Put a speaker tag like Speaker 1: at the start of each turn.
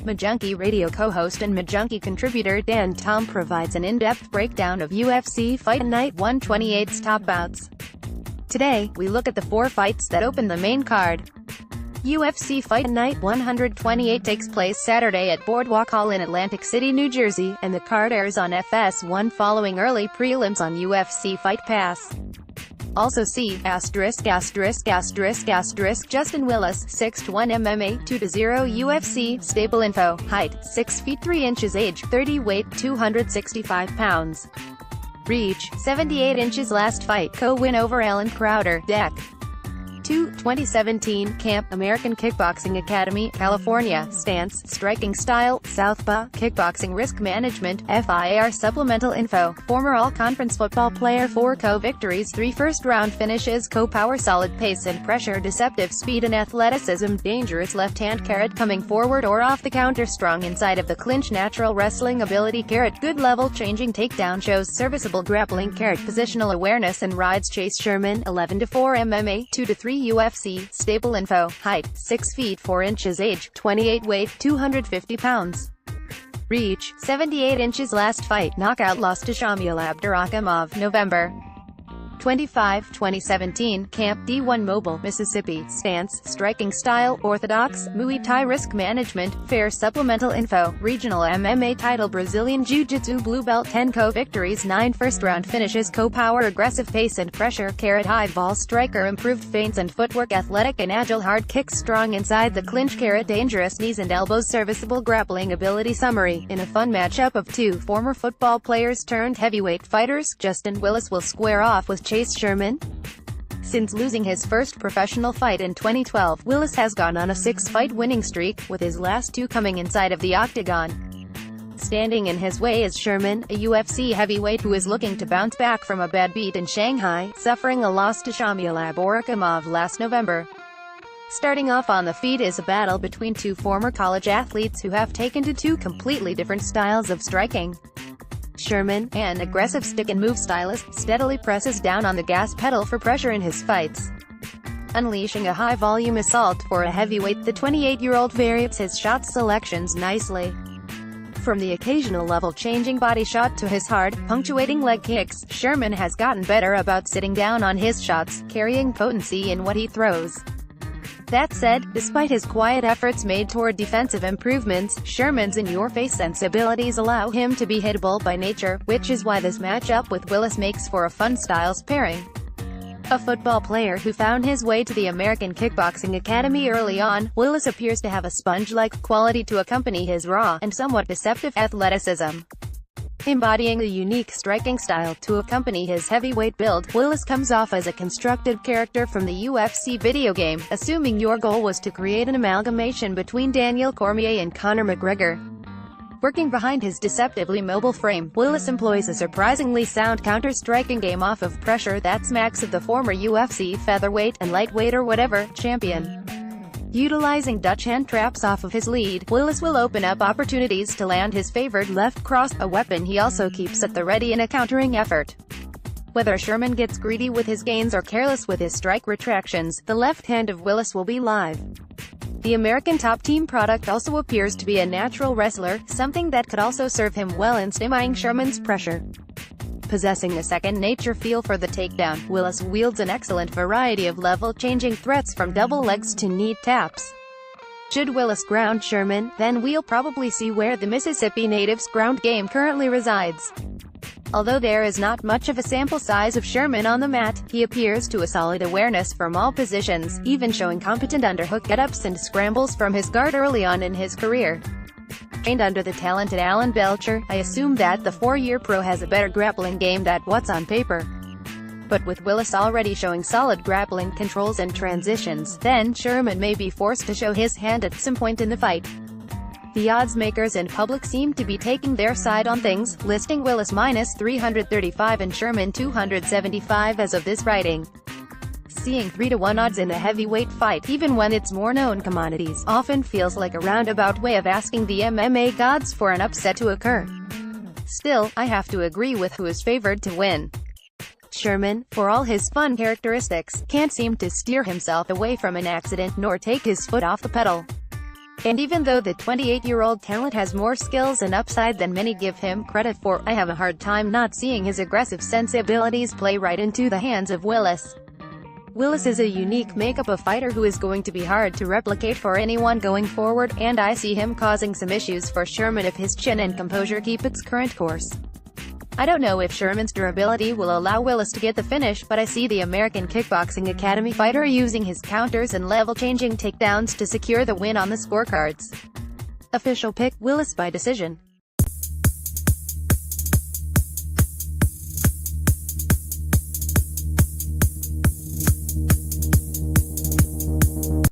Speaker 1: MMAjunkie Radio co-host and MMAjunkie contributor Dan Tom provides an in-depth breakdown of UFC Fight Night 128's top bouts. Today, we look at the 4 fights that open the main card. UFC Fight Night 128 takes place Saturday at Boardwalk Hall in Atlantic City, New Jersey, and the card airs on FS1 following early prelims on UFC Fight Pass. Also see, ********, Justin Willis, 6'1" MMA, 2-0 UFC, stable info, height, 6 feet 3 inches, age, 30, weight, 265 pounds. Reach, 78 inches, last fight, co-win over Alan Crowder, Dec. 2, 2017, Camp, American Kickboxing Academy, California, Stance, Striking Style, Southpaw, Kickboxing Risk Management, FIR Supplemental info, former all-conference football player, 4 co-victories, 3 first-round finishes, co-power, solid pace and pressure, deceptive speed and athleticism, dangerous left-hand, coming forward or off the counter, strong inside of the clinch, natural wrestling ability, good level changing takedown, shows serviceable grappling, positional awareness and rides. Chase Sherman, 11-4 MMA, 2-3 UFC, stable info, height, 6 feet 4 inches, age, 28, weight, 250 pounds. Reach, 78 inches, last fight, knockout loss to Shamil Abdurakhimov, November 25, 2017, Camp, D1 Mobile, Mississippi, Stance, Striking Style, Orthodox, Muay Thai Risk Management, Fair Supplemental info, Regional MMA title, Brazilian Jiu-Jitsu blue belt, 10 co-victories, 9 first-round finishes, co-power, aggressive pace and pressure, high ball striker, improved feints and footwork, athletic and agile, hard kicks, strong inside the clinch, dangerous knees and elbows, serviceable grappling ability. Summary: in a fun matchup of 2 former football players turned heavyweight fighters, Justin Willis will square off with Chase Sherman. Since losing his first professional fight in 2012, Willis has gone on a 6-fight winning streak, with his last 2 coming inside of the octagon. Standing in his way is Sherman, a UFC heavyweight who is looking to bounce back from a bad beat in Shanghai, suffering a loss to Shamil Abdurakhimov last November. Starting off on the feet is a battle between 2 former college athletes who have taken to 2 completely different styles of striking. Sherman, an aggressive stick-and-move stylist, steadily presses down on the gas pedal for pressure in his fights. Unleashing a high-volume assault for a heavyweight, the 28-year-old varies his shot selections nicely. From the occasional level-changing body shot to his hard, punctuating leg kicks, Sherman has gotten better about sitting down on his shots, carrying potency in what he throws. That said, despite his quiet efforts made toward defensive improvements, Sherman's in-your-face sensibilities allow him to be hittable by nature, which is why this matchup with Willis makes for a fun styles pairing. A football player who found his way to the American Kickboxing Academy early on, Willis appears to have a sponge-like quality to accompany his raw and somewhat deceptive athleticism. Embodying a unique striking style to accompany his heavyweight build, Willis comes off as a constructed character from the UFC video game, assuming your goal was to create an amalgamation between Daniel Cormier and Conor McGregor. Working behind his deceptively mobile frame, Willis employs a surprisingly sound counter-striking game off of pressure that smacks of the former UFC featherweight and lightweight or whatever champion. Utilizing Dutch hand traps off of his lead, Willis will open up opportunities to land his favored left cross, a weapon he also keeps at the ready in a countering effort. Whether Sherman gets greedy with his gains or careless with his strike retractions, the left hand of Willis will be live. The American Top Team product also appears to be a natural wrestler, something that could also serve him well in stymieing Sherman's pressure. Possessing a second-nature feel for the takedown, Willis wields an excellent variety of level-changing threats from double legs to knee taps. Should Willis ground Sherman, then we'll probably see where the Mississippi native's ground game currently resides. Although there is not much of a sample size of Sherman on the mat, he appears to a solid awareness from all positions, even showing competent underhook get-ups and scrambles from his guard early on in his career. Trained under the talented Alan Belcher, I assume that the 4-year pro has a better grappling game than what's on paper. But with Willis already showing solid grappling controls and transitions, then Sherman may be forced to show his hand at some point in the fight. The odds makers in public seem to be taking their side on things, listing Willis -335 and Sherman 275 as of this writing. Seeing 3-to-1 odds in a heavyweight fight, even when it's more known commodities, often feels like a roundabout way of asking the MMA gods for an upset to occur. Still, I have to agree with who is favored to win. Sherman, for all his fun characteristics, can't seem to steer himself away from an accident nor take his foot off the pedal. And even though the 28-year-old talent has more skills and upside than many give him credit for, I have a hard time not seeing his aggressive sensibilities play right into the hands of Willis. Willis is a unique makeup of fighter who is going to be hard to replicate for anyone going forward, and I see him causing some issues for Sherman if his chin and composure keep its current course. I don't know if Sherman's durability will allow Willis to get the finish, but I see the American Kickboxing Academy fighter using his counters and level-changing takedowns to secure the win on the scorecards. Official pick, Willis by decision.